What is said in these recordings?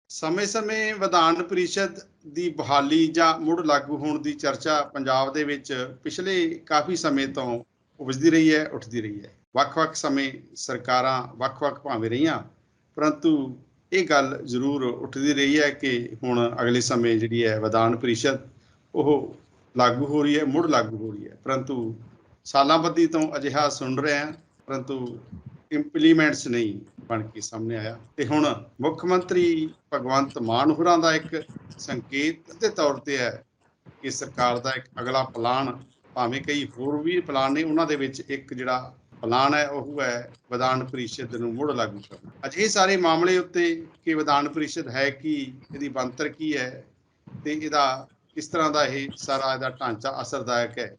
ਸਮੇਂ-ਸਮੇਂ ਵਿਧਾਨ ਪ੍ਰੀਸ਼ਦ ਦੀ ਬਹਾਲੀ ਜਾਂ ਮੁੜ ਲਾਗੂ ਹੋਣ ਦੀ ਚਰਚਾ ਪੰਜਾਬ ਦੇ ਵਿੱਚ ਪਿਛਲੇ ਕਾਫੀ ਸਮੇਂ ਤੋਂ ਉਪਜਦੀ ਰਹੀ ਹੈ, ਉੱਠਦੀ ਰਹੀ ਹੈ। ਵੱਖ-ਵੱਖ ਸਮੇਂ ਸਰਕਾਰਾਂ ਵੱਖ-ਵੱਖ ਭਾਵੇਂ ਰਹੀਆਂ, ਪਰੰਤੂ ਇਹ ਗੱਲ ਜ਼ਰੂਰ ਉੱਠਦੀ ਰਹੀ ਹੈ ਕਿ ਹੁਣ ਅਗਲੇ ਸਮੇਂ ਜਿਹੜੀ ਹੈ ਵਿਧਾਨ ਪ੍ਰੀਸ਼ਦ ਉਹ ਲਾਗੂ ਹੋ ਰਹੀ ਹੈ, ਮੁੜ ਲਾਗੂ ਹੋ ਰਹੀ ਹੈ। ਪਰੰਤੂ ਸਾਲਾਂ ਬੱਧੀ ਤੋਂ ਅਜਿਹਾ ਸੁਣ ਰਹੇ ਹਾਂ, ਪਰੰਤੂ ਇੰਪਲੀਮੈਂਟਸ ਨਹੀਂ ਬਣ ਕੇ ਸਾਹਮਣੇ ਆਇਆ। ਤੇ ਹੁਣ ਮੁੱਖ ਮੰਤਰੀ ਭਗਵੰਤ ਮਾਨ ਹੋਰਾਂ ਦਾ ਇੱਕ ਸੰਕੇਤ ਦੇ ਤੌਰ ਤੇ ਹੈ ਕਿ ਸਰਕਾਰ ਦਾ ਇੱਕ ਅਗਲਾ ਪਲਾਨ, ਭਾਵੇਂ ਕਈ ਹੋਰ ਵੀ ਪਲਾਨ ਨੇ, ਉਹਨਾਂ ਦੇ ਵਿੱਚ ਇੱਕ ਜਿਹੜਾ ਪਲਾਨ ਹੈ ਉਹ ਹੈ ਵਿਧਾਨ ਪ੍ਰੀਸ਼ਦ ਨੂੰ ਮੁੜ ਲਾਗੂ ਕਰਨਾ। ਅਜਿਹੇ ਸਾਰੇ ਮਾਮਲੇ ਉੱਤੇ ਕਿ ਵਿਧਾਨ ਪ੍ਰੀਸ਼ਦ ਹੈ ਕੀ, ਇਹਦੀ ਬਣਤਰ ਕੀ ਹੈ ਤੇ ਇਹਦਾ ਕਿਸ ਤਰ੍ਹਾਂ ਦਾ ਇਹ ਸਾਰਾ ਇਹਦਾ ਢਾਂਚਾ ਅਸਰਦਾਇਕ ਹੈ,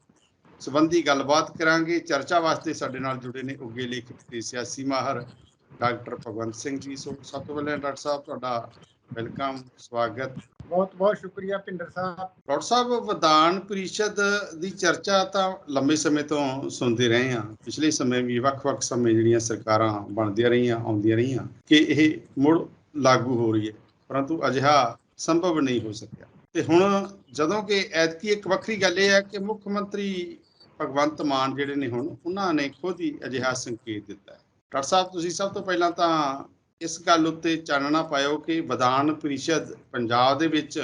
ਸੰਬੰਧੀ ਗੱਲਬਾਤ ਕਰਾਂਗੇ। ਚਰਚਾ ਵਾਸਤੇ ਸਾਡੇ ਨਾਲ ਜੁੜੇ ਨੇ ਉੱਘੇ ਲੇਖਕ ਤੇ ਸਿਆਸੀ ਮਾਹਰ ਡਾਕਟਰ ਭਗਵੰਤ ਸਿੰਘ ਜੀ। ਸਭ ਤੋਂ ਪਹਿਲਾਂ ਡਾਕਟਰ ਸਾਹਿਬ ਤੁਹਾਡਾ ਵੈਲਕਮ, ਸਵਾਗਤ। ਬਹੁਤ ਬਹੁਤ ਸ਼ੁਕਰੀਆ ਭਿੰਦਰ ਸਾਹਿਬ। ਡਾਕਟਰ ਸਾਹਿਬ, ਵਿਧਾਨ ਪ੍ਰੀਸ਼ਦ ਦੀ ਚਰਚਾ ਤਾਂ ਲੰਬੇ ਸਮੇਂ ਤੋਂ ਸੁਣਦੇ ਰਹੇ ਹਾਂ। ਪਿਛਲੇ ਸਮੇਂ ਵੀ ਵੱਖ-ਵੱਖ ਸਮੇਂ ਜਿਹੜੀਆਂ ਸਰਕਾਰਾਂ ਬਣਦੀਆਂ ਰਹੀਆਂ, ਆਉਂਦੀਆਂ ਰਹੀਆਂ ਕਿ ਇਹ ਮੁੜ ਲਾਗੂ ਹੋ ਰਹੀ ਹੈ, ਪਰੰਤੂ ਅਜਿਹਾ ਸੰਭਵ ਨਹੀਂ ਹੋ ਸਕਿਆ। ਤੇ ਹੁਣ ਜਦੋਂ ਕਿ ਐਤਕੀ ਇੱਕ ਵੱਖਰੀ ਗੱਲ ਇਹ ਹੈ ਕਿ ਮੁੱਖ ਮੰਤਰੀ ਭਗਵੰਤ ਮਾਨ ਜਿਹੜੇ ਨੇ ਹੁਣ ਉਹਨਾਂ ਨੇ ਖੁਦ ਹੀ ਅਜਿਹਾ ਸੰਕੇਤ ਦਿੱਤਾ ਹੈ। ਡਾਕਟਰ ਸਾਹਿਬ, ਤੁਸੀਂ ਸਭ ਤੋਂ ਪਹਿਲਾਂ ਤਾਂ ਇਸ ਗੱਲ ਉੱਤੇ ਚਾਨਣਾ ਪਾਇਓ ਕਿ ਵਿਧਾਨ ਪ੍ਰੀਸ਼ਦ ਪੰਜਾਬ ਦੇ ਵਿੱਚ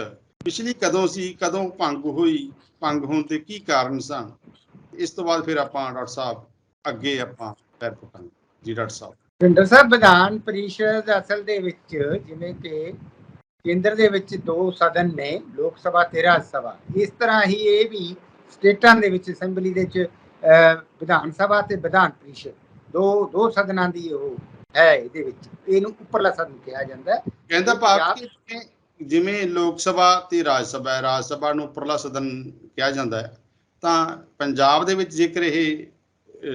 ਪਿਛਲੀ ਕਦੋਂ ਸੀ, ਕਦੋਂ ਭੰਗ ਹੋਈ, ਭੰਗ ਹੋਣ ਦੇ ਕੀ ਕਾਰਨ ਸਨ। ਇਸ ਤੋਂ ਬਾਅਦ ਫਿਰ ਆਪਾਂ ਡਾਕਟਰ ਸਾਹਿਬ ਅੱਗੇ ਆਪਾਂ ਪੈਰ ਪੁੱਟਾਂਗੇ। ਜੀ ਡਾਕਟਰ ਸਾਹਿਬ। ਭਿੰਦਰ ਸਾਹਿਬ, ਵਿਧਾਨ ਪ੍ਰੀਸ਼ਦ ਅਸਲ ਦੇ ਵਿੱਚ ਜਿਵੇਂ ਕਿ ਕੇਂਦਰ ਦੇ ਵਿੱਚ ਦੋ ਸਦਨ ਨੇ, ਲੋਕ ਸਭਾ ਤੇ ਰਾਜ ਸਭਾ, ਇਸ ਤਰ੍ਹਾਂ ਹੀ ਇਹ ਵੀ ਸਟੇਟਾਂ ਦੇ ਵਿੱਚ ਅਸੈਂਬਲੀ ਦੇ ਵਿੱਚ ਵਿਧਾਨ ਸਭਾ ਤੇ ਵਿਧਾਨ ਪ੍ਰੀਸ਼ਦ ਦੋ ਸਦਨਾਂ ਦੀ ਉਹ ਹੈ। ਇਹਦੇ ਵਿੱਚ ਇਹਨੂੰ ਉੱਪਰਲਾ ਸਦਨ ਕਿਹਾ ਜਾਂਦਾ। ਕਹਿੰਦਾ ਭਾਵ ਕਿ ਜਿਵੇਂ ਲੋਕ ਸਭਾ ਤੇ ਰਾਜ ਸਭਾ ਹੈ, ਰਾਜ ਸਭਾ ਨੂੰ ਉੱਪਰਲਾ ਸਦਨ ਕਿਹਾ ਜਾਂਦਾ ਹੈ, ਤਾਂ ਪੰਜਾਬ ਦੇ ਵਿੱਚ ਜੇਕਰ ਇਹ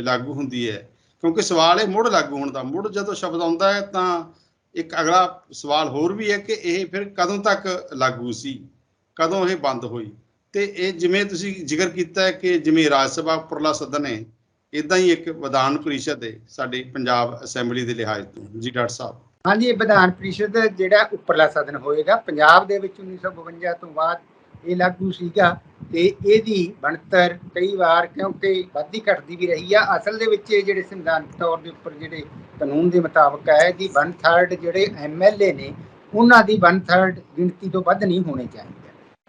ਲਾਗੂ ਹੁੰਦੀ ਹੈ, ਕਿਉਂਕਿ ਸਵਾਲ ਹੈ ਮੁੜ ਲਾਗੂ ਹੋਣ ਦਾ। ਮੁੜ ਜਦੋਂ ਸ਼ਬਦ ਆਉਂਦਾ ਹੈ ਤਾਂ ਇੱਕ ਅਗਲਾ ਸਵਾਲ ਹੋਰ ਵੀ ਹੈ ਕਿ ਇਹ ਫਿਰ ਕਦੋਂ ਤੱਕ ਲਾਗੂ ਸੀ, ਕਦੋਂ ਇਹ ਬੰਦ ਹੋਈ। ਤੇ ਇਹ ਜਿਵੇਂ ਤੁਸੀਂ ਜ਼ਿਕਰ ਕੀਤਾ ਹੈ ਕਿ ਜਿਵੇਂ ਰਾਜ ਸਭਾ ਉੱਪਰਲਾ ਸਦਨ ਹੈ, ਇੱਦਾਂ ਹੀ ਇੱਕ ਵਿਧਾਨ ਪ੍ਰੀਸ਼ਦ ਹੈ ਸਾਡੇ ਪੰਜਾਬ ਅਸੈਂਬਲੀ ਦੇ ਲਿਹਾਜ਼ ਤੋਂ। ਜੀ ਡਾਕਟਰ ਸਾਹਿਬ। ਹਾਂਜੀ, ਇਹ ਵਿਧਾਨ ਪ੍ਰੀਸ਼ਦ ਜਿਹੜਾ ਉੱਪਰਲਾ ਸਦਨ ਹੋਏਗਾ, ਪੰਜਾਬ ਦੇ ਵਿੱਚ 1952 ਤੋਂ ਬਾਅਦ ਇਹ ਲਾਗੂ ਸੀਗਾ। ਤੇ ਇਹਦੀ ਬਣਤਰ ਕਈ ਵਾਰ ਕਿਉਂਕਿ ਵੱਧਦੀ ਘਟਦੀ ਵੀ ਰਹੀ ਆ। ਅਸਲ ਦੇ ਵਿੱਚ ਇਹ ਜਿਹੜੇ ਸੰਵਿਧਾਨਕ ਤੌਰ ਦੇ ਉੱਪਰ ਜਿਹੜੇ ਕਾਨੂੰਨ ਦੇ ਮੁਤਾਬਕ ਹੈ ਕਿ 1/3 ਜਿਹੜੇ MLA ਨੇ ਉਹਨਾਂ ਦੀ 1/3 ਗਿਣਤੀ ਤੋਂ ਵੱਧ ਨਹੀਂ ਹੋਣੇ ਚਾਹੀਦੇ।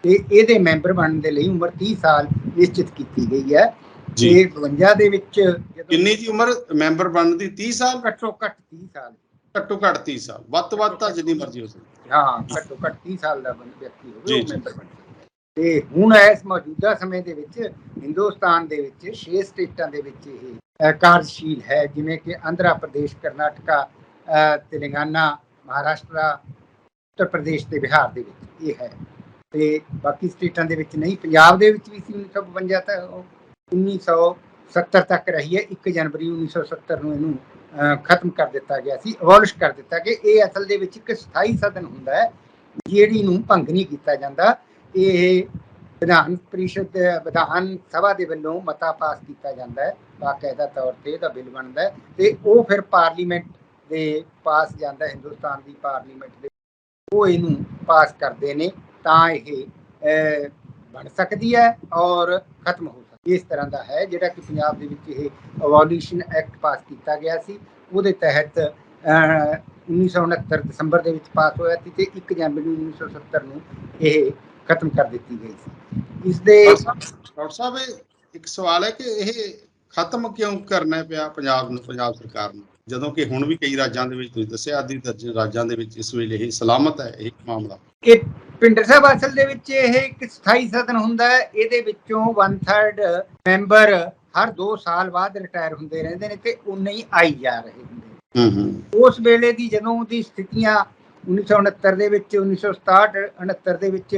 ਤੇ ਇਹਦੇ ਮੈਂਬਰ ਬਣਨ ਦੇ ਲਈ ਉਮਰ 30 ਸਾਲ ਨਿਸ਼ਚਿਤ ਕੀਤੀ ਗਈ ਹੈ। ਤੇ 52 ਦੇ ਵਿੱਚ ਕਿੰਨੀ ਜੀ ਉਮਰ ਮੈਂਬਰ ਬਣਨ ਦੀ? 30 ਸਾਲ? ਘੱਟੋ ਘੱਟ 30 ਸਾਲ। ਘੱਟੋ ਘੱਟ 30 ਸਾਲ, ਵੱਧ ਤੋਂ ਵੱਧ ਤਾਂ ਜਿੰਨੀ ਮਰਜ਼ੀ ਹੋ ਸਕਦੀ। ਹਾਂ, ਘੱਟੋ ਘੱਟ 30 ਸਾਲ ਦਾ ਵਿਅਕਤੀ ਹੋਵੇ ਉਹ ਮੈਂਬਰ ਬਣ। ਤੇ ਹੁਣ ਇਸ ਮੌਜੂਦਾ ਸਮੇਂ ਦੇ ਵਿੱਚ ਹਿੰਦੁਸਤਾਨ ਦੇ ਵਿੱਚ 6 ਸਟੇਟਾਂ ਦੇ ਵਿੱਚ ਇਹ ਕਾਰਜਸ਼ੀਲ ਹੈ, ਜਿਵੇਂ ਕਿ ਆਂਧਰਾ ਪ੍ਰਦੇਸ਼, ਕਰਨਾਟਕਾ, ਤੇਲੰਗਾਨਾ, ਮਹਾਰਾਸ਼ਟਰਾ, ਉੱਤਰ ਪ੍ਰਦੇਸ਼ ਤੇ ਬਿਹਾਰ ਦੇ ਵਿੱਚ ਇਹ ਹੈ। ਤੇ ਬਾਕੀ ਸਟੇਟਾਂ ਦੇ ਵਿੱਚ ਨਹੀਂ। ਪੰਜਾਬ ਦੇ ਵਿੱਚ ਵੀ ਸੀ 1952 ਤੱਕ, 1970 ਤੱਕ ਰਹੀ ਹੈ। 1 ਜਨਵਰੀ 1970 ਨੂੰ ਇਹਨੂੰ ਖਤਮ ਕਰ ਦਿੱਤਾ ਗਿਆ ਸੀ, ਅਬੋਲਿਸ਼ ਕਰ ਦਿੱਤਾ ਕਿ ਇਹ ਅਸਲ ਦੇ ਵਿੱਚ ਇੱਕ ਸਥਾਈ ਸਦਨ ਹੁੰਦਾ ਹੈ ਜਿਹੜੀ ਨੂੰ ਭੰਗ ਨਹੀਂ ਕੀਤਾ ਜਾਂਦਾ। ਇਹ ਵਿਧਾਨ ਪ੍ਰੀਸ਼ਦ ਵਿਧਾਨ ਸਭਾ ਦੇ ਵੱਲੋਂ ਮਤਾ ਪਾਸ ਕੀਤਾ ਜਾਂਦਾ ਹੈ, ਬਾਕਾਇਦਾ ਤੌਰ ਤੇ ਇਹਦਾ ਬਿੱਲ ਬਣਦਾ ਹੈ ਤੇ ਉਹ ਫਿਰ ਪਾਰਲੀਮੈਂਟ ਦੇ ਪਾਸ ਜਾਂਦਾ, ਹਿੰਦੁਸਤਾਨ ਦੀ ਪਾਰਲੀਮੈਂਟ ਦੇ ਉਹ ਇਹਨੂੰ ਪਾਸ ਕਰਦੇ ਨੇ ਤਾਂ ਇਹ ਬਣ ਸਕਦੀ ਹੈ ਔਰ ਖਤਮ ਹੋ ਸਕਦੀ। ਇਸ ਤਰ੍ਹਾਂ ਦਾ ਹੈ ਜਿਹੜਾ ਕਿ ਪੰਜਾਬ ਦੇ ਵਿੱਚ ਇਹ ਅਬੋਲਿਸ਼ਨ ਐਕਟ ਪਾਸ ਕੀਤਾ ਗਿਆ ਸੀ। ਉਹਦੇ ਤਹਿਤ 1969 ਦਸੰਬਰ ਦੇ ਵਿੱਚ ਪਾਸ ਹੋਇਆ ਸੀ ਤੇ 1 ਜਨਵਰੀ 1970 ਨੂੰ ਇਹ ਖਤਮ ਕਰ ਦਿੱਤੀ ਗਈ ਸੀ। ਇਸ ਦੇ ਡਾਕਟਰ ਸਾਹਿਬ, ਇੱਕ ਸਵਾਲ ਹੈ ਕਿ ਇਹ ਖਤਮ ਕਿਉਂ ਕਰਨਾ ਪਿਆ ਪੰਜਾਬ ਨੂੰ, ਪੰਜਾਬ ਸਰਕਾਰ ਨੂੰ, ਜਦੋਂ ਕਿ ਹੁਣ ਵੀ ਕਈ ਰਾਜਾਂ ਦੇ ਵਿੱਚ ਤੁਸੀਂ ਦੱਸਿਆ ਆਦਿ ਰਾਜਾਂ ਦੇ ਵਿੱਚ ਇਸ ਵੇਲੇ ਇਹ ਸਲਾਮਤ ਹੈ ਇਹ ਮਾਮਲਾ। ਇਹ ਪਿੰਡਰ ਸਾਹਿਬ ਅਸਲ ਦੇ ਵਿੱਚ ਇਹ ਇੱਕ ਸਥਾਈ ਸਦਨ ਹੁੰਦਾ ਹੈ। ਇਹਦੇ ਵਿੱਚੋਂ 1/3 ਮੈਂਬਰ ਹਰ 2 ਸਾਲ ਬਾਅਦ ਰਿਟਾਇਰ ਹੁੰਦੇ ਰਹਿੰਦੇ ਨੇ ਤੇ ਉਨੇ ਹੀ ਆਈ ਜਾ ਰਹੇ ਹੁੰਦੇ। ਉਸ ਵੇਲੇ ਦੀ ਜਦੋਂ ਦੀ ਸਥਿਤੀਆਂ 1969 ਦੇ ਵਿੱਚ, 1967 69 ਦੇ ਵਿੱਚ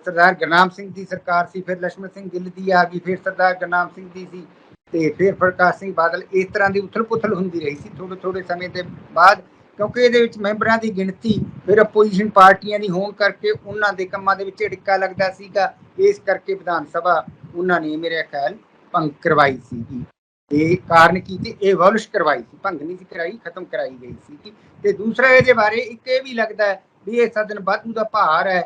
ਸਰਦਾਰ ਗੁਰਨਾਮ ਸਿੰਘ ਦੀ ਸਰਕਾਰ ਸੀ, ਫਿਰ ਲక్ష్మణ ਸਿੰਘ ਗਿੱਲ ਦੀ ਆ ਗਈ, ਫਿਰ ਸਰਦਾਰ ਗੁਰਨਾਮ ਸਿੰਘ ਦੀ ਸੀ ਤੇ ਫਿਰ ਪ੍ਰਕਾਸ਼ ਸਿੰਘ ਬਾਦਲ। ਇਸ ਤਰ੍ਹਾਂ ਦੀ ਉਥਲ ਪੁਥਲ ਹੁੰਦੀ ਰਹੀ ਸੀ ਥੋੜੇ ਸਮੇਂ ਦੇ ਬਾਅਦ, ਕਿਉਂਕਿ ਇਹਦੇ ਵਿੱਚ ਮੈਂਬਰਾਂ ਦੀ ਗਿਣਤੀ ਫਿਰ ਅਪੋਜੀਸ਼ਨ ਪਾਰਟੀਆਂ ਦੀ ਹੋਣ ਕਰਕੇ ਉਹਨਾਂ ਦੇ ਕੰਮਾਂ ਦੇ ਵਿੱਚ ਢਿੱਕਾ ਲੱਗਦਾ ਸੀਗਾ। ਇਸ ਕਰਕੇ ਵਿਧਾਨ ਸਭਾ ਉਹਨਾਂ ਨੇ ਮੇਰੇ ਖਿਆਲ ਭੰਗ ਕਰਵਾਈ ਸੀਗੀ। ਇਹ ਕਾਰਨ ਕੀ ਸੀ? ਇਹ ਅਬੋਲਿਸ਼ ਕਰਵਾਈ ਸੀ, ਭੰਗ ਨਹੀਂ ਸੀ ਕਰਾਈ, ਖਤਮ ਕਰਾਈ ਗਈ ਸੀ। ਤੇ ਦੂਸਰਾ ਇਹਦੇ ਬਾਰੇ ਇੱਕ ਇਹ ਵੀ ਲੱਗਦਾ ਹੈ ਵੀ ਇਹ ਸਦਨ ਵਾਧੂ ਦਾ ਭਾਰ ਹੈ,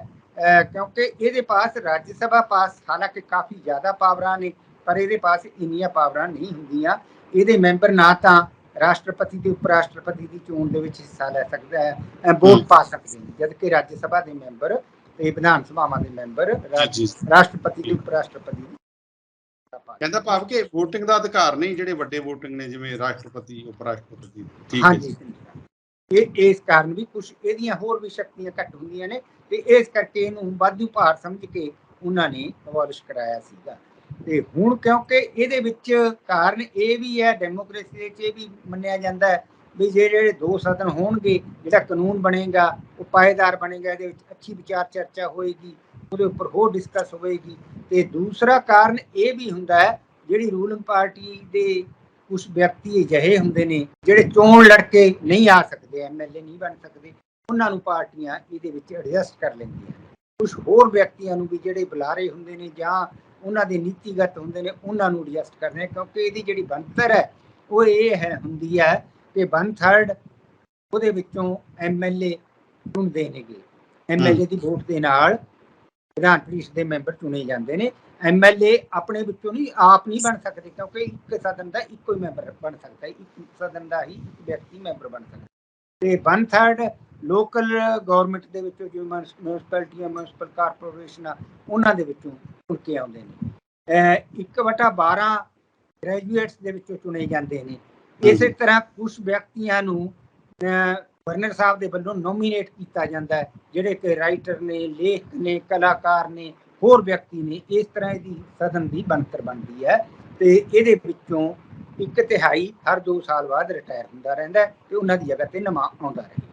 ਕਿਉਂਕਿ ਇਹਦੇ ਪਾਸ ਰਾਜ ਸਭਾ ਪਾਸ ਹਾਲਾਂਕਿ ਕਾਫੀ ਜ਼ਿਆਦਾ ਪਾਵਰਾਂ ਨੇ, ਪਰ ਇਹਦੇ ਪਾਸ ਇੰਨੀਆਂ ਪਾਵਰਾਂ ਨਹੀਂ ਹੁੰਦੀਆਂ। ਇਹਦੇ ਮੈਂਬਰ ਨਾ ਤਾਂ ਰਾਸ਼ਟਰਪਤੀ ਤੇ ਉਪ ਰਾਸ਼ਟਰਪਤੀ ਦੀ ਚੋਣ ਦੇ ਵਿੱਚ ਹਿੱਸਾ ਲੈ ਸਕਦਾ ਹੈ, ਵੋਟ ਪਾ ਸਕਦੇ ਨੇ, ਜਦਕਿ ਰਾਜ ਸਭਾ ਦੇ ਮੈਂਬਰ ਤੇ ਵਿਧਾਨ ਸਭਾਵਾਂ ਦੇ ਮੈਂਬਰ ਰਾਸ਼ਟਰਪਤੀ ਤੇ ਉਪ ਰਾਸ਼ਟਰਪਤੀ ਕਹਿੰਦਾ ਭਾਵ ਕਿ VOTING ਦਾ ਅਧਿਕਾਰ ਨਹੀਂ ਜਿਹੜੇ ਵੱਡੇ VOTING ਨੇ, ਜਿਵੇਂ ਰਾਸ਼ਟਰਪਤੀ ਉਪ ਰਾਸ਼ਟਰਪਤੀ। ਠੀਕ ਹੈ ਜੀ। ਇਹ ਇਸ ਕਾਰਨ ਵੀ ਕੁਝ ਇਹਦੀਆਂ ਹੋਰ ਵੀ ਸ਼ਕਤੀਆਂ ਘੱਟ ਹੁੰਦੀਆਂ ਨੇ, ਤੇ ਇਸ ਕਰਕੇ ਇਹਨੂੰ ਵਾਧੂ ਭਾਰ ਸਮਝ ਕੇ ਉਹਨਾਂ ਨੇ ਅਬੋਲਿਸ਼ ਕਰਾਇਆ ਸੀਗਾ। ਤੇ ਹੁਣ ਕਿਉਂਕਿ ਇਹਦੇ ਵਿੱਚ ਕਾਰਨ ਇਹ ਵੀ ਹੈ, ਡੈਮੋਕ੍ਰੇਸੀ ਦੇ ਵਿੱਚ ਇਹ ਵੀ ਮੰਨਿਆ ਜਾਂਦਾ ਹੈ ਵੀ ਜਿਹੜੇ ਦੋ ਸਦਨ ਹੋਣਗੇ, ਜਿਹੜਾ ਕਾਨੂੰਨ ਬਣੇਗਾ ਉਹ ਪਾਏਦਾਰ ਬਣੇਗਾ, ਇਹਦੇ ਵਿੱਚ ਅੱਛੀ ਵਿਚਾਰ ਚਰਚਾ ਹੋਏਗੀ, ਉਹਦੇ ਉੱਪਰ ਹੋਰ ਡਿਸਕਸ ਹੋਏਗੀ। ਤੇ ਦੂਸਰਾ ਕਾਰਨ ਇਹ ਵੀ ਹੁੰਦਾ ਹੈ, ਜਿਹੜੀ ਰੂਲਿੰਗ ਪਾਰਟੀ ਦੇ ਕੁਝ ਵਿਅਕਤੀ ਅਜਿਹੇ ਹੁੰਦੇ ਨੇ ਜਿਹੜੇ ਚੋਣ ਲੜ ਕੇ ਨਹੀਂ ਆ ਸਕਦੇ, MLA ਨਹੀਂ ਬਣ ਸਕਦੇ, ਉਹਨਾਂ ਨੂੰ ਪਾਰਟੀਆਂ ਇਹਦੇ ਵਿੱਚ ਐਡਜਸਟ ਕਰ ਲੈਂਦੀਆਂ। ਕੁਝ ਹੋਰ ਵਿਅਕਤੀਆਂ ਨੂੰ ਵੀ ਜਿਹੜੇ ਬੁਲਾਰੇ ਹੁੰਦੇ ਨੇ ਜਾਂ ਉਹਨਾਂ ਦੇ ਨੀਤੀਗਤ ਹੁੰਦੇ ਨੇ, ਉਹਨਾਂ ਨੂੰ ਐਡਜਸਟ ਕਰਨੇ, ਕਿਉਂਕਿ ਇਹਦੀ ਜਿਹੜੀ ਬਣਤਰ ਹੈ ਉਹ ਇਹ ਹੁੰਦੀ ਹੈ ਕਿ 1/3 ਉਹਦੇ ਵਿੱਚੋਂ MLA ਚੁਣਦੇ ਨੇਗੇ। MLA ਦੀ ਵੋਟ ਦੇ ਨਾਲ ਵਿਧਾਨ ਪਰਿਸ਼ਦ ਦੇ ਮੈਂਬਰ ਚੁਣੇ ਜਾਂਦੇ ਨੇ। MLA ਆਪਣੇ ਵਿੱਚੋਂ ਨਹੀਂ, ਆਪ ਨਹੀਂ ਬਣ ਸਕਦੇ, ਕਿਉਂਕਿ ਇੱਕ ਸਦਨ ਦਾ ਇੱਕੋ ਹੀ ਮੈਂਬਰ ਬਣ ਸਕਦਾ, ਇੱਕ ਸਦਨ ਦਾ ਹੀ ਇੱਕ ਵਿਅਕਤੀ ਮੈਂਬਰ ਬਣ ਸਕਦਾ। ਤੇ 1/3 ਲੋਕਲ ਗਵਰਨਮੈਂਟ ਦੇ ਵਿੱਚੋਂ, ਜਿਵੇਂ ਮਿਊਨਿਸਪੈਲਿਟੀਆਂ, ਮਿਊਨਿਸਪਲ ਕਾਰਪੋਰੇਸ਼ਨਾਂ, ਉਹਨਾਂ ਦੇ ਵਿੱਚੋਂ ਚੁਣ ਕੇ ਆਉਂਦੇ ਨੇ। 1/12 ਗ੍ਰੈਜੂਏਟਸ ਦੇ ਵਿੱਚੋਂ ਚੁਣੇ ਜਾਂਦੇ ਨੇ। ਇਸੇ ਤਰ੍ਹਾਂ ਕੁਝ ਵਿਅਕਤੀਆਂ ਨੂੰ ਗਵਰਨਰ ਸਾਹਿਬ ਦੇ ਵੱਲੋਂ ਨੋਮੀਨੇਟ ਕੀਤਾ ਜਾਂਦਾ ਹੈ, ਜਿਹੜੇ ਕਿ ਰਾਈਟਰ ਨੇ, ਲੇਖਕ ਨੇ, ਕਲਾਕਾਰ ਨੇ, ਹੋਰ ਵਿਅਕਤੀ ਨੇ। ਇਸ ਤਰ੍ਹਾਂ ਇਹਦੀ ਸਦਨ ਦੀ ਬਣਤਰ ਬਣਦੀ ਹੈ, ਤੇ ਇਹਦੇ ਵਿੱਚੋਂ 1/3 ਹਰ 2 ਸਾਲ ਬਾਅਦ ਰਿਟਾਇਰ ਹੁੰਦਾ ਰਹਿੰਦਾ ਹੈ, ਤੇ ਉਹਨਾਂ ਦੀ ਜਗ੍ਹਾ ਤੇ ਨਵਾਂ ਆਉਂਦਾ ਰਹੇਗਾ।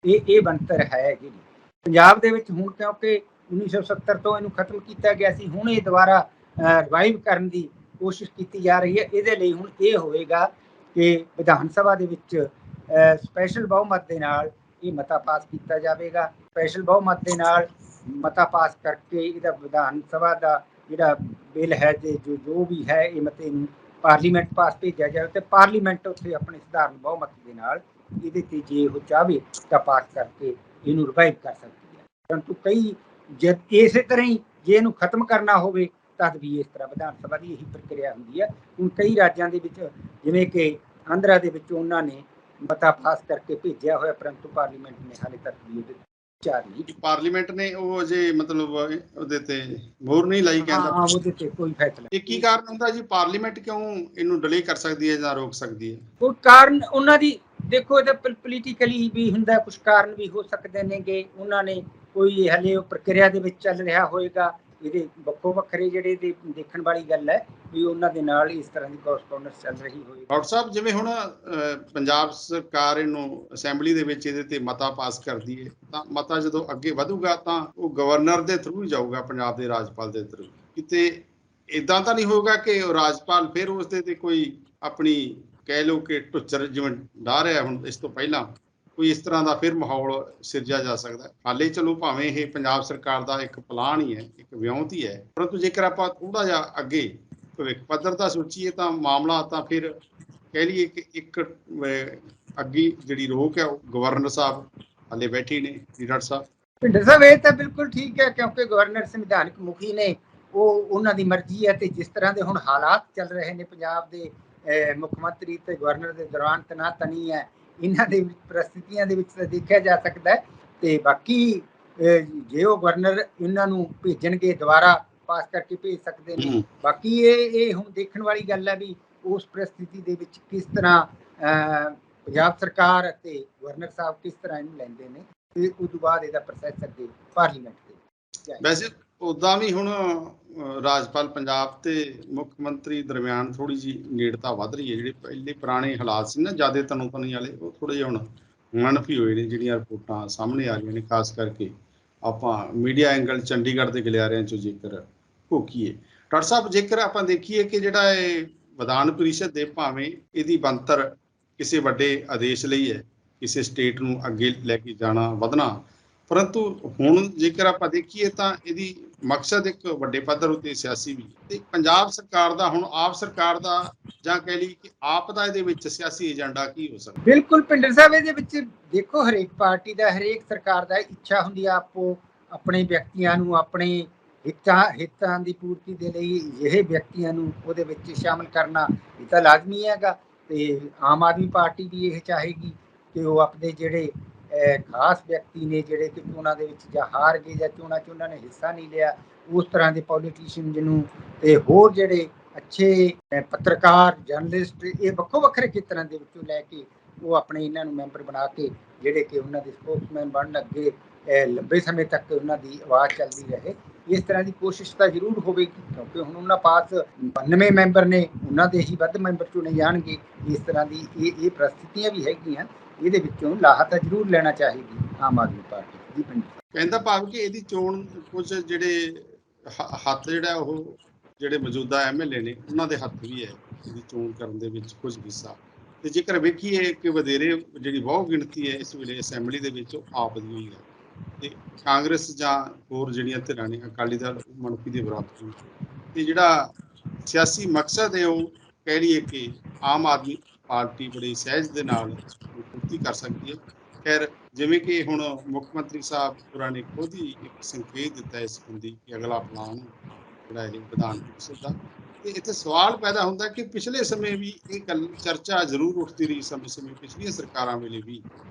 ਇਹ ਬਣਤਰ ਹੈ ਜਿਹੜੀ ਪੰਜਾਬ ਦੇ ਵਿੱਚ ਹੁਣ, ਕਿਉਂਕਿ 1970 ਤੋਂ ਇਹਨੂੰ ਖਤਮ ਕੀਤਾ ਗਿਆ ਸੀ, ਹੁਣ ਇਹ ਦੁਬਾਰਾ ਰਿਵਾਈਵ ਕਰਨ ਦੀ ਕੋਸ਼ਿਸ਼ ਕੀਤੀ ਜਾ ਰਹੀ ਹੈ। ਇਹਦੇ ਲਈ ਹੁਣ ਇਹ ਹੋਵੇਗਾ ਕਿ ਵਿਧਾਨ ਸਭਾ ਦੇ ਵਿੱਚ ਸਪੈਸ਼ਲ ਬਹੁਮਤ ਦੇ ਨਾਲ ਇਹ ਮਤਾ ਪਾਸ ਕੀਤਾ ਜਾਵੇਗਾ। ਸਪੈਸ਼ਲ ਬਹੁਮਤ ਦੇ ਨਾਲ ਮਤਾ ਪਾਸ ਕਰਕੇ ਇਹਦਾ ਵਿਧਾਨ ਸਭਾ ਦਾ ਜਿਹੜਾ ਬਿੱਲ ਹੈ, ਤੇ ਜੋ ਵੀ ਹੈ, ਇਹ ਮਤੇ ਨੂੰ ਪਾਰਲੀਮੈਂਟ ਪਾਸ ਭੇਜਿਆ ਜਾਵੇ, ਤੇ ਪਾਰਲੀਮੈਂਟ ਉੱਥੇ ਆਪਣੇ ਸਧਾਰਨ ਬਹੁਮਤ ਦੇ ਨਾਲ ਇਹਦੇ ਤੇ ਜੇ ਉਹ ਚਾਹਵੇ ਤਾਂ ਪਾਸ ਕਰਕੇ ਇਹਨੂੰ ਰਿਵਾਈਵ ਕਰ ਸਕਦੀ ਹੈ। ਪਰੰਤੂ ਕਈ ਇਸੇ ਤਰ੍ਹਾਂ ਹੀ ਜੇ ਇਹਨੂੰ ਖਤਮ ਕਰਨਾ ਹੋਵੇ ਤਦ ਵੀ ਇਸ ਤਰ੍ਹਾਂ ਵਿਧਾਨ ਸਭਾ ਦੀ ਇਹੀ ਪ੍ਰਕਿਰਿਆ ਹੁੰਦੀ ਹੈ। ਹੁਣ ਕਈ ਰਾਜਾਂ ਦੇ ਵਿੱਚ, ਜਿਵੇਂ ਕਿ ਆਂਧਰਾ ਦੇ ਵਿੱਚ, ਉਹਨਾਂ ਨੇ ਮਤਾ ਪਾਸ ਕਰਕੇ ਭੇਜਿਆ ਹੋਇਆ, ਪਰੰਤੂ ਪਾਰਲੀਮੈਂਟ ਨੇ ਹਾਲੇ ਤੱਕ ਵੀ ਉਹਦੇ ਵਿਚਾਰ ਨਹੀਂ। ਪਾਰਲੀਮੈਂਟ ਨੇ ਉਹ ਜੇ ਮਤਲਬ ਉਹਦੇ ਤੇ ਮੋਹਰ ਨਹੀਂ ਲਾਈ, ਕਹਿੰਦਾ ਉਹਦੇ ਤੇ ਕੋਈ ਫੈਸਲਾ। ਇਹ ਕੀ ਕਾਰਨ ਹੁੰਦਾ ਜੀ? ਪਾਰਲੀਮੈਂਟ ਕਿਉਂ ਇਹਨੂੰ ਡਿਲੇ ਕਰ ਸਕਦੀ ਹੈ ਜਾਂ ਰੋਕ ਸਕਦੀ ਹੈ? ਕੋਈ ਕਾਰਨ ਉਹਨਾਂ ਦੀ ਦੇਖੋ, ਇਹਦਾ ਪੋਲੀਟੀਕਲੀ ਵੀ ਹੁੰਦਾ, ਕੁਝ ਕਾਰਨ ਵੀ ਹੋ ਸਕਦੇ ਨੇਗੇ। ਉਹਨਾਂ ਨੇ ਕੋਈ ਹਲੇ ਉਹ ਪ੍ਰਕਿਰਿਆ ਦੇ ਵਿੱਚ ਚੱਲ ਰਿਹਾ ਹੋਏਗਾ, ਇਹਦੇ ਵੱਖੋ ਵੱਖਰੇ ਜਿਹੜੇ ਦੇਖਣ ਵਾਲੀ ਗੱਲ ਹੈ ਵੀ ਉਹਨਾਂ ਦੇ ਨਾਲ ਇਸ ਤਰ੍ਹਾਂ ਦੀ ਕੋਰਸਪੋਂਡੈਂਸ ਚੱਲ ਰਹੀ ਹੋਏਗੀ। ਡਾਕਟਰ ਸਾਹਿਬ, ਜਿਵੇਂ ਹੁਣ ਪੰਜਾਬ ਸਰਕਾਰ ਇਹਨੂੰ ਅਸੈਂਬਲੀ ਦੇ ਵਿੱਚ ਇਹਦੇ ਤੇ ਮਤਾ ਪਾਸ ਕਰਦੀ ਹੈ, ਤਾਂ ਮਤਾ ਜਦੋਂ ਅੱਗੇ ਵਧੂਗਾ ਤਾਂ ਉਹ ਗਵਰਨਰ ਦੇ ਥਰੂ ਹੀ ਜਾਊਗਾ, ਪੰਜਾਬ ਦੇ ਰਾਜਪਾਲ ਦੇ ਥਰੂ। ਕਿਤੇ ਇਦਾਂ ਤਾਂ ਨਹੀਂ ਹੋਊਗਾ ਕਿ ਉਹ ਰਾਜਪਾਲ ਫਿਰ ਉਸ ਦੇ ਤੇ ਕੋਈ ਆਪਣੀ ਕਹਿ ਲਓ ਕਿ ਢੁੱਚਰ ਜਿਵੇਂ ਢਾਹ ਰਿਹਾ ਹੁਣ, ਇਸ ਤੋਂ ਪਹਿਲਾਂ ਕੋਈ ਇਸ ਤਰ੍ਹਾਂ ਦਾ ਫਿਰ ਮਾਹੌਲ ਸਿਰਜਿਆ ਜਾ ਸਕਦਾ? ਹਾਲੇ ਚਲੋ ਭਾਵੇਂ ਇਹ ਪੰਜਾਬ ਸਰਕਾਰ ਦਾ ਇੱਕ ਪਲਾਨ ਹੀ ਹੈ, ਇੱਕ ਵਿਉਂਤ ਹੀ ਹੈ, ਪਰੰਤੂ ਜੇਕਰ ਆਪਾਂ ਥੋੜਾ ਜਿਹਾ ਅੱਗੇ ਭਵਿੱਖ ਪੱਧਰ ਦਾ ਸੋਚੀਏ ਤਾਂ ਮਾਮਲਾ ਤਾਂ ਫਿਰ ਕਹਿ ਲਈਏ ਕਿ ਇੱਕ ਅੱਗੇ ਜਿਹੜੀ ਰੋਕ ਹੈ ਉਹ ਗਵਰਨਰ ਸਾਹਿਬ ਹਾਲੇ ਬੈਠੇ ਨੇ। ਡਾਕਟਰ ਸਾਹਿਬ, ਇਹ ਤਾਂ ਬਿਲਕੁਲ ਠੀਕ ਹੈ, ਕਿਉਂਕਿ ਗਵਰਨਰ ਸੰਵਿਧਾਨਕ ਮੁਖੀ ਨੇ, ਉਹ ਉਹਨਾਂ ਦੀ ਮਰਜ਼ੀ ਹੈ। ਤੇ ਜਿਸ ਤਰ੍ਹਾਂ ਦੇ ਹੁਣ ਹਾਲਾਤ ਚੱਲ ਰਹੇ ਨੇ ਪੰਜਾਬ ਦੇ, ਮੁੱਖ ਮੰਤਰੀ ਤੇ ਗਵਰਨਰ ਦੇ ਦੌਰਾਨ ਤਨਾਤਨੀ ਹੈ, ਇਹਨਾਂ ਦੇ ਪ੍ਰਸਥਿਤੀਆਂ ਦੇ ਵਿੱਚ ਤਾਂ ਦੇਖਿਆ ਜਾ ਸਕਦਾ ਹੈ। ਤੇ ਬਾਕੀ ਜੇ ਉਹ ਗਵਰਨਰ ਇਹਨਾਂ ਨੂੰ ਭੇਜਣਗੇ, ਦੁਬਾਰਾ ਪਾਸ ਕਰਕੇ ਭੇਜ ਸਕਦੇ ਨੇ। ਬਾਕੀ ਇਹ ਹੁਣ ਦੇਖਣ ਵਾਲੀ ਗੱਲ ਹੈ ਵੀ ਉਸ ਪ੍ਰਸਥਿਤੀ ਦੇ ਵਿੱਚ ਕਿਸ ਤਰ੍ਹਾਂ ਪੰਜਾਬ ਸਰਕਾਰ ਅਤੇ ਗਵਰਨਰ ਸਾਹਿਬ ਕਿਸ ਤਰ੍ਹਾਂ ਇਹਨੂੰ ਲੈਂਦੇ ਨੇ, ਤੇ ਉਸ ਤੋਂ ਬਾਅਦ ਇਹਦਾ ਪ੍ਰੋਸੈਸ ਅੱਗੇ ਪਾਰਲੀਮੈਂਟ ਦੇ। ਵੈਸੇ ਉੱਦਾਂ ਵੀ ਹੁਣ ਰਾਜਪਾਲ ਪੰਜਾਬ ਤੇ ਮੁੱਖ ਮੰਤਰੀ ਦਰਮਿਆਨ ਥੋੜੀ ਜਿਹੀ ਨੇੜਤਾ ਵੱਧ ਰਹੀ ਹੈ। ਜਿਹੜੇ ਪਹਿਲੇ ਪੁਰਾਣੇ ਹਾਲਾਤ ਸੀ ਨਾ, ਜ਼ਿਆਦਾ ਤਨੋਤਨੀ ਵਾਲੇ, ਉਹ ਥੋੜੇ ਜਿਹੇ ਹੁਣ ਮਨਫੀ ਹੋਏ ਨੇ। ਜਿਹੜੀਆਂ ਰਿਪੋਰਟਾਂ ਸਾਹਮਣੇ ਆ ਰਹੀਆਂ ਨੇ, ਖਾਸ ਕਰਕੇ ਆਪਾਂ ਮੀਡੀਆ ਐਂਗਲ ਚੰਡੀਗੜ੍ਹ ਦੇ ਗਲਿਆਰਿਆਂ ਚੋਂ ਜੇਕਰ ਘੋਕੀਏ। ਡਾਕਟਰ ਸਾਹਿਬ, ਜੇਕਰ ਆਪਾਂ ਦੇਖੀਏ ਕਿ ਜਿਹੜਾ ਇਹ ਵਿਧਾਨ ਪਰਿਸ਼ਦ ਦੇ ਭਾਵੇਂ ਇਹਦੀ ਬਣਤਰ ਕਿਸੇ ਵੱਡੇ ਆਦੇਸ਼ ਲਈ ਹੈ, ਕਿਸੇ ਸਟੇਟ ਨੂੰ ਅੱਗੇ ਲੈ ਕੇ ਜਾਣਾ, ਵਧਣਾ, ਪਰੰਤੂ ਹੁਣ ਜੇਕਰ ਆਪਾਂ ਦੇਖੀਏ ਤਾਂ ਇਹਦੀ ਮਕਸਦ ਇੱਕ ਵੱਡੇ ਪੱਧਰ ਉੱਤੇ ਸਿਆਸੀ ਵੀ ਤੇ ਪੰਜਾਬ ਸਰਕਾਰ ਦਾ ਹੁਣ ਆਪ ਸਰਕਾਰ ਦਾ ਜਾਂ ਕਹਿ ਲਈ ਕਿ ਆਪ ਦਾ ਇਹਦੇ ਵਿੱਚ ਸਿਆਸੀ ਏਜੰਡਾ ਕੀ ਹੋ ਸਕਦਾ? ਬਿਲਕੁਲ ਭਿੰਡਰ ਸਾਹਿਬ, ਇਹਦੇ ਵਿੱਚ ਦੇਖੋ ਹਰੇਕ ਪਾਰਟੀ ਦਾ, ਹਰੇਕ ਸਰਕਾਰ ਦਾ ਇੱਛਾ ਹੁੰਦੀ ਆ ਆਪੋ ਆਪਣੇ ਵਿਅਕਤੀਆਂ ਨੂੰ ਆਪਣੇ ਹਿੱਤਾਂ ਦੀ ਪੂਰਤੀ ਦੇ ਲਈ ਇਹ ਵਿਅਕਤੀਆਂ ਨੂੰ ਉਹਦੇ ਵਿੱਚ ਸ਼ਾਮਲ ਕਰਨਾ ਇਹ ਤਾਂ ਲਾਜ਼ਮੀ ਹੈਗਾ। ਤੇ ਆਮ ਆਦਮੀ ਪਾਰਟੀ ਵੀ ਇਹ ਚਾਹੇਗੀ ਕਿ ਉਹ ਆਪਣੇ ਜਿਹੜੇ ਖਾਸ ਵਿਅਕਤੀ ਨੇ ਜਿਹੜੇ ਕਿ ਚੋਣਾਂ ਦੇ ਵਿੱਚ ਜਾਂ ਹਾਰ ਗਏ ਜਾਂ ਚੋਣਾਂ 'ਚ ਉਹਨਾਂ ਨੇ ਹਿੱਸਾ ਨਹੀਂ ਲਿਆ, ਉਸ ਤਰ੍ਹਾਂ ਦੇ ਪੋਲੀਟੀਸ਼ੀਅਨ ਜਿਹਨੂੰ ਤੇ ਹੋਰ ਜਿਹੜੇ ਅੱਛੇ ਪੱਤਰਕਾਰ, ਜਰਨਲਿਸਟ, ਇਹ ਵੱਖੋ ਵੱਖਰੇ ਖੇਤਰਾਂ ਦੇ ਵਿੱਚੋਂ ਲੈ ਕੇ ਉਹ ਆਪਣੇ ਇਹਨਾਂ ਨੂੰ ਮੈਂਬਰ ਬਣਾ ਕੇ ਜਿਹੜੇ ਕਿ ਉਹਨਾਂ ਦੇ ਸਪੋਕਸਮੈਨ ਬਣਨ, ਅੱਗੇ ਲੰਬੇ ਸਮੇਂ ਤੱਕ ਉਹਨਾਂ ਦੀ ਆਵਾਜ਼ ਚੱਲਦੀ ਰਹੇ। ਇਸ ਤਰ੍ਹਾਂ ਦੀ ਕੋਸ਼ਿਸ਼ ਤਾਂ ਜ਼ਰੂਰ ਹੋਵੇਗੀ, ਕਿਉਂਕਿ ਹੁਣ ਉਹਨਾਂ ਪਾਸ 92 ਮੈਂਬਰ ਨੇ, ਉਹਨਾਂ ਦੇ ਹੀ ਵੱਧ ਮੈਂਬਰ ਚੁਣੇ ਜਾਣਗੇ। ਇਸ ਤਰ੍ਹਾਂ ਦੀ ਇਹ ਪ੍ਰਸਥਿਤੀਆਂ ਵੀ ਹੈਗੀਆਂ, ਇਹਦੇ ਵਿੱਚੋਂ ਲਾਹਾ ਤਾਂ ਜ਼ਰੂਰ ਲੈਣਾ ਚਾਹੀਦੀ ਆਮ ਆਦਮੀ ਪਾਰਟੀ ਦੀ। ਕਹਿੰਦਾ ਭਾਵ ਕਿ ਇਹਦੀ ਚੋਣ ਕੁਝ ਜਿਹੜੇ ਹੱਥ ਜਿਹੜਾ ਉਹ ਜਿਹੜੇ ਮੌਜੂਦਾ ਐਮਐਲਏ ਨੇ ਉਹਨਾਂ ਦੇ ਹੱਥ ਵੀ ਹੈ ਇਹਦੀ ਚੋਣ ਕਰਨ ਦੇ ਵਿੱਚ ਕੁਝ ਹਿੱਸਾ। ਤੇ ਜੇਕਰ ਵੇਖੀਏ ਕਿ ਵਧੇਰੇ ਜਿਹੜੀ ਬਹੁ ਗਿਣਤੀ ਹੈ ਇਸ ਵੇਲੇ ਅਸੈਂਬਲੀ ਦੇ ਵਿੱਚ ਉਹ ਆਪ ਦੀ ਹੋਈ ਹੈ ਤੇ ਕਾਂਗਰਸ ਜਾਂ ਹੋਰ ਜਿਹੜੀਆਂ ਧਿਰਾਂ ਨੇ, ਅਕਾਲੀ ਦਲ ਮਨੁੱਖੀ ਦੇ ਬਰਾਬਰ। ਤੇ ਜਿਹੜਾ ਸਿਆਸੀ ਮਕਸਦ ਹੈ ਉਹ ਕਹਿ ਲਈਏ ਕਿ ਆਮ ਆਦਮੀ ਪਾਰਟੀ ਬੜੀ ਸਹਿਜ ਦੇ ਨਾਲ ਪੂਰਤੀ ਕਰ ਸਕਦੀ ਹੈ। ਖੈਰ, ਜਿਵੇਂ ਕਿ ਹੁਣ ਮੁੱਖ ਮੰਤਰੀ ਸਾਹਿਬ ਹੋਰਾਂ ਨੇ ਖੁਦ ਹੀ ਇੱਕ ਸੰਕੇਤ ਦਿੱਤਾ ਇਸ ਸੰਬੰਧੀ ਕਿ ਅਗਲਾ ਪਲਾਨ ਜਿਹੜਾ ਇਹ ਵਿਧਾਨ ਪਰਿਸ਼ਦ ਦਾ। ਤੇ ਇੱਥੇ ਸਵਾਲ ਪੈਦਾ ਹੁੰਦਾ ਕਿ ਪਿਛਲੇ ਸਮੇਂ ਵੀ ਇਹ ਗੱਲ ਚਰਚਾ ਜ਼ਰੂਰ ਉੱਠਦੀ ਰਹੀ, ਸਮੇਂ ਪਿਛਲੀਆਂ ਸਰਕਾਰਾਂ ਵੇਲੇ ਵੀ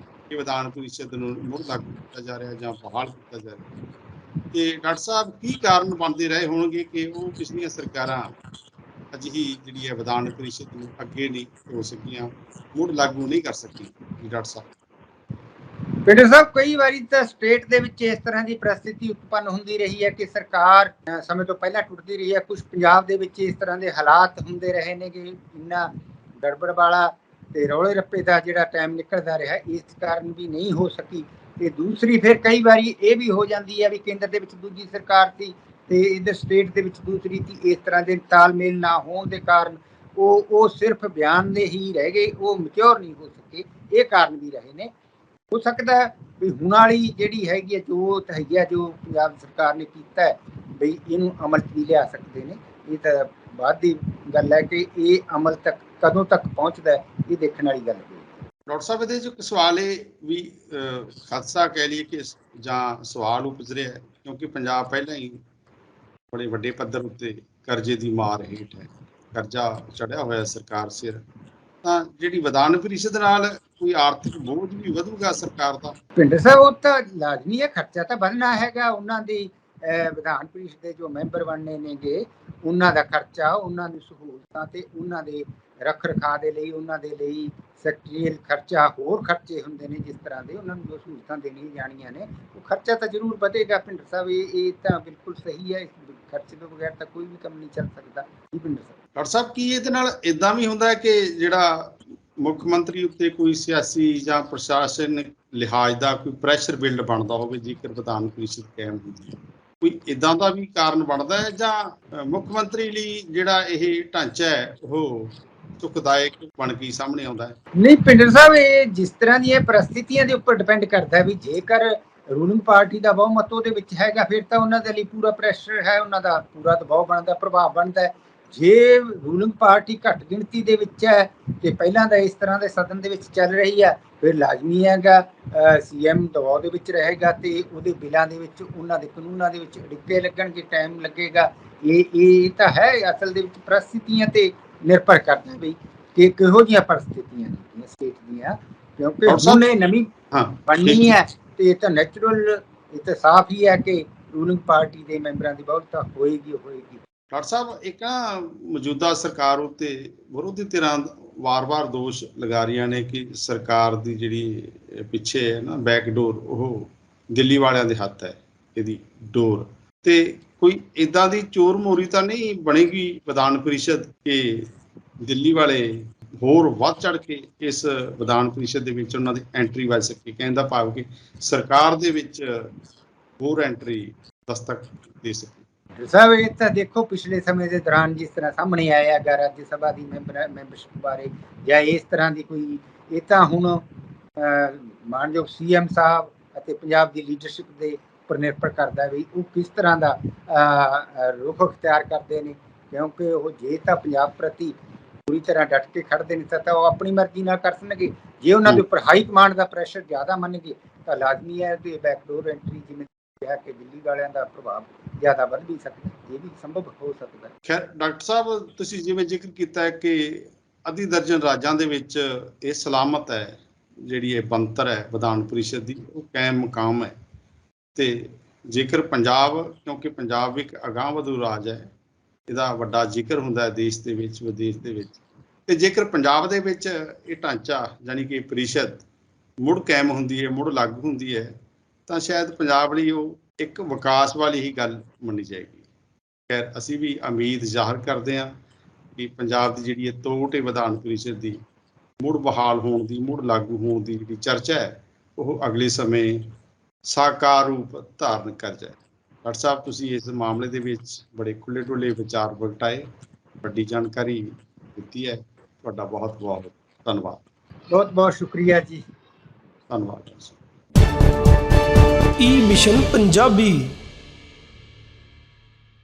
ਕਿ ਵਿਧਾਨ ਪਰਿਸ਼ਦ ਨੂੰ ਮੁੜ ਲਾਗੂ ਕੀਤਾ ਜਾ ਰਿਹਾ ਜਾਂ ਬਹਾਲ ਕੀਤਾ ਜਾ ਰਿਹਾ। ਤੇ ਡਾਕਟਰ ਸਾਹਿਬ, ਕੀ ਕਾਰਨ ਬਣਦੇ ਰਹੇ ਹੋਣਗੇ ਕਿ ਉਹ ਪਿਛਲੀਆਂ ਸਰਕਾਰਾਂ ਅਜਿਹੀ ਜਿਹੜੀ ਹੈ ਵਿਧਾਨ ਪਰਿਸ਼ਦ ਨੂੰ ਅੱਗੇ ਨਹੀਂ ਹੋ ਸਕੀਆਂ, ਮੁੜ ਲਾਗੂ ਨਹੀਂ ਕਰ ਸਕੀਆਂ? ਜੀ ਡਾਕਟਰ ਸਾਹਿਬ। ਪਿੰਡਰ ਸਾਹਿਬ, ਕਈ ਵਾਰੀ ਤਾਂ ਸਟੇਟ ਦੇ ਵਿੱਚ ਇਸ ਤਰ੍ਹਾਂ ਦੀ ਪ੍ਰਸਥਿਤੀ ਉਤਪੰਨ ਹੁੰਦੀ ਰਹੀ ਹੈ ਕਿ ਸਰਕਾਰ ਸਮੇਂ ਤੋਂ ਪਹਿਲਾਂ ਟੁੱਟਦੀ ਰਹੀ ਹੈ। ਕੁਝ ਪੰਜਾਬ ਦੇ ਵਿੱਚ ਇਸ ਤਰ੍ਹਾਂ ਦੇ ਹਾਲਾਤ ਹੁੰਦੇ ਰਹੇ ਨੇ ਕਿ ਇੰਨਾ ਗੜਬੜ ਵਾਲਾ ਤੇ ਰੌਲੇ ਰੱਪੇ ਦਾ ਜਿਹੜਾ ਟਾਈਮ ਨਿਕਲਦਾ ਰਿਹਾ, ਇਸ ਕਾਰਨ ਵੀ ਨਹੀਂ ਹੋ ਸਕੀ। ਤੇ ਦੂਸਰੀ ਫਿਰ ਕਈ ਵਾਰੀ ਇਹ ਵੀ ਹੋ ਜਾਂਦੀ ਹੈ ਵੀ ਕੇਂਦਰ ਦੇ ਵਿੱਚ ਦੂਜੀ ਸਰਕਾਰ ਸੀ ਤੇ ਇੱਧਰ ਸਟੇਟ ਦੇ ਵਿੱਚ ਦੂਸਰੀ ਸੀ। ਇਸ ਤਰ੍ਹਾਂ ਦੇ ਤਾਲਮੇਲ ਨਾ ਹੋਣ ਦੇ ਕਾਰਨ ਉਹ ਸਿਰਫ ਬਿਆਨ ਦੇ ਹੀ ਰਹਿ ਗਏ, ਉਹ ਮੈਚਿਓਰ ਨਹੀਂ ਹੋ ਸਕੇ। ਇਹ ਕਾਰਨ ਵੀ ਰਹੇ ਨੇ। ਹੋ ਸਕਦਾ ਵੀ ਹੁਣ ਵਾਲੀ ਜਿਹੜੀ ਹੈਗੀ ਹੈ ਜੋ ਤਹਈਆ ਜੋ ਪੰਜਾਬ ਸਰਕਾਰ ਨੇ ਕੀਤਾ ਹੈ ਬਈ ਇਹਨੂੰ ਅਮਲ 'ਚ ਵੀ ਲਿਆ ਸਕਦੇ ਨੇ। ਇਹ ਤਾਂ ਬਾਅਦ ਦੀ ਗੱਲ ਹੈ ਕਿ ਇਹ ਅਮਲ ਤੱਕ ਕਦੋਂ ਤੱਕ ਪਹੁੰਚਦਾ ਇਹ ਦੇਖਣ ਵਾਲੀ ਗੱਲ ਹੈ। ਡਾਕਟਰ ਸਾਹਿਬ, ਇਹਦੇ 'ਚ ਇੱਕ ਸਵਾਲ ਇਹ ਵੀ ਖਾਦਸਾ ਕਹਿ ਲਈਏ ਕਿ ਜਾਂ ਸਵਾਲ ਉਪਜ ਰਿਹਾ ਹੈ ਕਿਉਂਕਿ ਪੰਜਾਬ ਪਹਿਲਾਂ ਹੀ ਬੜੇ ਵੱਡੇ ਪੱਧਰ ਉੱਤੇ ਕਰਜ਼ੇ ਦੀ ਮਾਰ ਹੇਠ ਹੈ, ਕਰਜ਼ਾ ਚੜਿਆ ਹੋਇਆ ਸਰਕਾਰ ਸਿਰ। ਤਾਂ ਜਿਹੜੀ ਵਿਧਾਨ ਪਰਿਸ਼ਦ ਨਾਲ ਕੋਈ ਆਰਥਿਕ ਬੋਝ ਵੀ ਵਧੂਗਾ ਸਰਕਾਰ ਦਾ? ਭਿੰਡਰ ਸਾਹਿਬ, ਉਹ ਤਾਂ ਲਾਜ਼ਮੀ ਹੈ, ਖਰਚਾ ਤਾਂ ਵਧਣਾ ਹੈਗਾ। ਉਹਨਾਂ ਦੀ ਵਿਧਾਨ ਪਰਿਸ਼ਦ ਦੇ ਜੋ ਮੈਂਬਰ ਬਣਨੇ ਨੇਗੇ, ਉਹਨਾਂ ਦਾ ਖਰਚਾ, ਉਹਨਾਂ ਦੀ ਸਹੂਲਤਾਂ ਤੇ ਉਹਨਾਂ ਦੇ ਰੱਖ ਰਖਾਅ ਦੇ ਲਈ, ਉਹਨਾਂ ਦੇ ਲਈ ਸੈਕਟਰੀਅਲ ਖਰਚਾ, ਹੋਰ ਖਰਚੇ ਹੁੰਦੇ ਨੇ ਜਿਸ ਤਰ੍ਹਾਂ ਦੇ ਉਹਨਾਂ ਨੂੰ ਜੋ ਸਹੂਲਤਾਂ ਦੇਣੀਆਂ ਜਾਣੀਆਂ ਨੇ, ਉਹ ਖਰਚਾ ਤਾਂ ਜ਼ਰੂਰ ਵਧੇਗਾ। ਭਿੰਡਰ ਸਾਹਿਬ, ਇਹ ਤਾਂ ਬਿਲਕੁਲ ਸਹੀ ਹੈ। ਖਰਚੇ ਤੋਂ ਬਗੈਰ ਤਾਂ ਕੋਈ ਵੀ ਕੰਮ ਨਹੀਂ ਚੱਲ ਸਕਦਾ। ਜੀ ਭਿੰਡਰ ਸਾਹਿਬ। ਡਾਕਟਰ ਸਾਹਿਬ, ਕੀ ਇਹਦੇ ਨਾਲ ਇਦਾਂ ਵੀ ਹੁੰਦਾ ਹੈ ਕਿ ਜਿਹੜਾ ਮੁੱਖ ਮੰਤਰੀ ਉੱਤੇ ਕੋਈ ਸਿਆਸੀ ਜਾਂ ਪ੍ਰਸ਼ਾਸਨ ਲਿਹਾਜ਼ ਦਾ ਕੋਈ ਪ੍ਰੈਸ਼ਰ ਬਿਲਡ ਬਣਦਾ ਹੋਵੇ ਜੇਕਰ ਵਿਧਾਨ ਪਰਿਸ਼ਦ ਕਾਇਮ ਹੁੰਦੀ ਹੈ? ਕੋਈ ਇਦਾਂ ਦਾ ਵੀ ਕਾਰਨ ਬਣਦਾ ਹੈ ਜਾਂ ਮੁੱਖ ਮੰਤਰੀ ਲਈ ਜਿਹੜਾ ਇਹ ਢਾਂਚਾ ਹੈ ਉਹ ਸੁਖਦਾਇਕ ਬਣ ਕੇ ਸਾਹਮਣੇ ਆਉਂਦਾ ਹੈ? ਨਹੀਂ ਭਿੰਡਰ ਸਾਹਿਬ, ਇਹ ਜਿਸ ਤਰ੍ਹਾਂ ਦੀਆਂ ਪ੍ਰਸਥਿਤੀਆਂ ਦੇ ਉੱਪਰ ਡਿਪੈਂਡ ਕਰਦਾ ਵੀ ਜੇਕਰ ਰੂਲਿੰਗ ਪਾਰਟੀ ਦਾ ਬਹੁਮਤ ਉਹਦੇ ਵਿੱਚ ਹੈਗਾ ਫਿਰ ਤਾਂ ਉਹਨਾਂ ਦੇ ਲਈ ਪੂਰਾ ਪ੍ਰੈਸ਼ਰ ਹੈ, ਉਹਨਾਂ ਦਾ ਪੂਰਾ ਦਬਾਅ ਬਣਦਾ, ਪ੍ਰਭਾਵ ਬਣਦਾ। ਜੇ ਰੂਲਿੰਗ ਪਾਰਟੀ ਘੱਟ ਗਿਣਤੀ ਦੇ ਵਿੱਚ ਹੈ ਕਿ ਪਹਿਲਾਂ ਦਾ ਇਸ ਤਰ੍ਹਾਂ ਦੇ ਸਦਨ ਦੇ ਵਿੱਚ ਚੱਲ ਰਹੀ ਹੈ, ਫਿਰ ਲਾਜ਼ਮੀ ਹੈਗਾ ਸੀਐਮ ਦਬਾਅ ਦੇ ਵਿੱਚ ਰਹੇਗਾ ਤੇ ਉਹਦੇ ਬਿੱਲਾਂ ਦੇ ਵਿੱਚ, ਉਹਨਾਂ ਦੇ ਕਾਨੂੰਨਾਂ ਦੇ ਵਿੱਚ ਅੜਿੱਕੇ ਲੱਗਣਗੇ, ਟਾਈਮ ਲੱਗੇਗਾ। ਇਹ ਤਾਂ ਹੈ ਅਸਲ ਦੇ ਵਿੱਚ ਪ੍ਰਸਥਿਤੀਆਂ ਤੇ ਨਿਰਭਰ ਕਰਦਾ ਵੀ ਕਿ ਕਿਹੋ ਜਿਹੀਆਂ ਪ੍ਰਸਥਿਤੀਆਂ ਨੇ ਸਟੇਟ ਦੀਆਂ, ਕਿਉਂਕਿ ਹੁਣ ਇਹ ਨਵੀਂ ਬਣਨੀ ਹੈ ਤੇ ਇਹ ਤਾਂ ਨੈਚੁਰਲ, ਇਹ ਤਾਂ ਸਾਫ਼ ਹੀ ਹੈ ਕਿ ਰੂਲਿੰਗ ਪਾਰਟੀ ਦੇ ਮੈਂਬਰਾਂ ਦੀ ਬਹੁਤਾ ਹੋਏਗੀ। ਡਾਕਟਰ ਸਾਹਿਬ, ਇੱਕ ਮੌਜੂਦਾ ਸਰਕਾਰ ਉੱਤੇ ਵਿਰੋਧੀ ਧਿਰਾਂ ਵਾਰ-ਵਾਰ ਦੋਸ਼ ਲਗਾ ਰਹੀਆਂ ਨੇ ਕਿ ਸਰਕਾਰ ਦੀ ਜਿਹੜੀ ਪਿੱਛੇ ਹੈ ਨਾ ਬੈਕਡੋਰ, ਉਹ ਦਿੱਲੀ ਵਾਲਿਆਂ ਦੇ ਹੱਥ ਹੈ ਇਹਦੀ ਡੋਰ। ਤੇ ਕੋਈ ਇਦਾਂ ਦੀ ਚੋਰ ਮੋਰੀ ਤਾਂ ਨਹੀਂ ਬਣੇਗੀ ਵਿਧਾਨ ਪਰਿਸ਼ਦ ਕਿ ਦਿੱਲੀ ਵਾਲੇ ਹੋਰ ਵੱਧ ਚੜ ਕੇ ਇਸ ਵਿਧਾਨ ਪਰਿਸ਼ਦ ਦੇ ਵਿੱਚ ਉਹਨਾਂ ਦੀ ਐਂਟਰੀ ਵੱਜ ਸਕੇ? ਕਹਿੰਦਾ ਭਾਵ ਕਿ ਸਰਕਾਰ ਦੇ ਵਿੱਚ ਹੋਰ ਐਂਟਰੀ ਦਸਤਕ ਦੇ ਸਕੇ। ਸਾਹਿਬ, ਇਹ ਤਾਂ ਦੇਖੋ ਪਿਛਲੇ ਸਮੇਂ ਦੇ ਦੌਰਾਨ ਜਿਸ ਤਰ੍ਹਾਂ ਸਾਹਮਣੇ ਆਇਆ ਗਾ ਰਾਜ ਸਭਾ ਦੀ ਮੈਂਬਰਸ਼ਿਪ ਬਾਰੇ ਜਾਂ ਇਸ ਤਰ੍ਹਾਂ ਦੀ ਕੋਈ, ਇਹ ਤਾਂ ਹੁਣ ਮਾਨਯੋਗ ਸੀਐਮ ਸਾਹਿਬ ਅਤੇ ਪੰਜਾਬ ਦੀ ਲੀਡਰਸ਼ਿਪ ਦੇ ਉੱਪਰ ਨਿਰਭਰ ਕਰਦਾ ਵੀ ਉਹ ਕਿਸ ਤਰ੍ਹਾਂ ਦਾ ਰੁਖ ਅਖਤਿਆਰ ਕਰਦੇ ਨੇ, ਕਿਉਂਕਿ ਉਹ ਜੇ ਤਾਂ ਪੰਜਾਬ ਪ੍ਰਤੀ ਪੂਰੀ ਤਰ੍ਹਾਂ ਡਟ ਕੇ ਖੜਦੇ ਨੇ ਤਾਂ ਉਹ ਆਪਣੀ ਮਰਜ਼ੀ ਨਾਲ ਕਰਨਗੇ। ਜੇ ਉਹਨਾਂ ਦੇ ਉੱਪਰ ਹਾਈ ਕਮਾਂਡ ਦਾ ਪ੍ਰੈਸ਼ਰ ਜ਼ਿਆਦਾ ਮੰਨਗੇ ਤਾਂ ਲਾਜ਼ਮੀ ਹੈ ਕਿ ਬੈਕਡੋਰ ਐਂਟਰੀ, ਜਿਵੇਂ ਕਿਹਾ ਕਿ ਦਿੱਲੀ ਵਾਲਿਆਂ ਦਾ ਪ੍ਰਭਾਵ ਜ਼ਿਆਦਾ ਵੱਧ ਵੀ ਸਕਦਾ, ਇਹ ਵੀ ਸੰਭਵ ਹੋ ਸਕਦਾ। ਖੈਰ ਡਾਕਟਰ ਸਾਹਿਬ, ਤੁਸੀਂ ਜਿਵੇਂ ਜ਼ਿਕਰ ਕੀਤਾ ਹੈ ਕਿ ਅੱਧੀ ਦਰਜਨ ਰਾਜਾਂ ਦੇ ਵਿੱਚ ਇਹ ਸਲਾਮਤ ਹੈ, ਜਿਹੜੀ ਇਹ ਬਣਤਰ ਹੈ ਵਿਧਾਨ ਪਰਿਸ਼ਦ ਦੀ, ਉਹ ਕਾਇਮ ਮਕਾਮ ਹੈ। ਤੇ ਜੇਕਰ ਪੰਜਾਬ, ਕਿਉਂਕਿ ਪੰਜਾਬ ਇੱਕ ਅਗਾਂਹ ਵਧੂ ਰਾਜ ਹੈ, ਇਹਦਾ ਵੱਡਾ ਜ਼ਿਕਰ ਹੁੰਦਾ ਹੈ ਦੇਸ਼ ਦੇ ਵਿੱਚ ਵਿਦੇਸ਼ ਦੇ ਵਿੱਚ, ਤੇ ਜੇਕਰ ਪੰਜਾਬ ਦੇ ਵਿੱਚ ਇਹ ਢਾਂਚਾ ਯਾਨੀ ਕਿ ਪਰਿਸ਼ਦ ਮੁੜ ਕਾਇਮ ਹੁੰਦੀ ਹੈ, ਮੁੜ ਲਾਗੂ ਹੁੰਦੀ ਹੈ, ਤਾਂ ਸ਼ਾਇਦ ਪੰਜਾਬ ਲਈ ਉਹ ਇੱਕ ਵਿਕਾਸ ਵਾਲੀ ਹੀ ਗੱਲ ਮੰਨੀ ਜਾਏਗੀ। ਖੈਰ ਅਸੀਂ ਵੀ ਉਮੀਦ ਜ਼ਾਹਰ ਕਰਦੇ ਹਾਂ ਕਿ ਪੰਜਾਬ ਦੀ ਜਿਹੜੀ ਇਹ ਤੋਟ ਹੈ ਵਿਧਾਨ ਪਰਿਸ਼ਦ ਦੀ ਮੁੜ ਬਹਾਲ ਹੋਣ ਦੀ, ਮੁੜ ਲਾਗੂ ਹੋਣ ਦੀ ਜਿਹੜੀ ਚਰਚਾ ਹੈ, ਉਹ ਅਗਲੇ ਸਮੇਂ ਸਾਕਾਰ ਰੂਪ ਧਾਰਨ ਕਰ ਜਾਏ। ਡਾਕਟਰ ਸਾਹਿਬ, ਤੁਸੀਂ ਇਸ ਮਾਮਲੇ ਦੇ ਵਿੱਚ ਬੜੇ ਖੁੱਲ੍ਹੇ ਡੁੱਲੇ ਵਿਚਾਰ ਪ੍ਰਗਟਾਏ, ਵੱਡੀ ਜਾਣਕਾਰੀ ਦਿੱਤੀ ਹੈ। ਤੁਹਾਡਾ ਬਹੁਤ ਬਹੁਤ ਧੰਨਵਾਦ। ਬਹੁਤ ਬਹੁਤ ਸ਼ੁਕਰੀਆ ਜੀ। ਧੰਨਵਾਦ। ਈ ਮਿਸ਼ਨ ਪੰਜਾਬੀ।